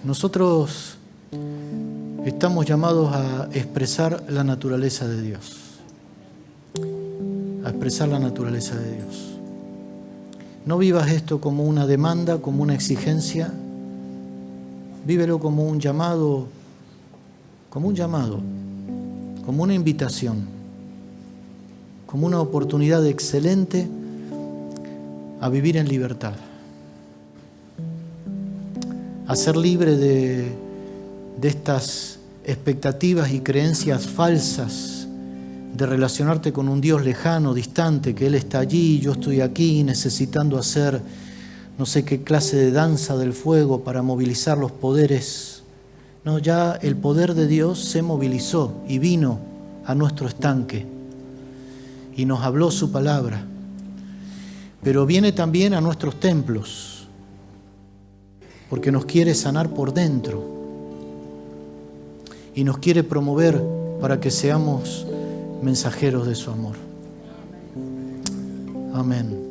Nosotros estamos llamados a expresar la naturaleza de Dios. A expresar la naturaleza de Dios. No vivas esto como una demanda, como una exigencia. Vívelo como un llamado, como una invitación, como una oportunidad excelente a vivir en libertad. A ser libre de estas expectativas y creencias falsas de relacionarte con un Dios lejano, distante, que Él está allí, yo estoy aquí, necesitando hacer no sé qué clase de danza del fuego para movilizar los poderes. No, ya el poder de Dios se movilizó y vino a nuestro estanque y nos habló su palabra, pero viene también a nuestros templos, porque nos quiere sanar por dentro y nos quiere promover para que seamos mensajeros de su amor. Amén.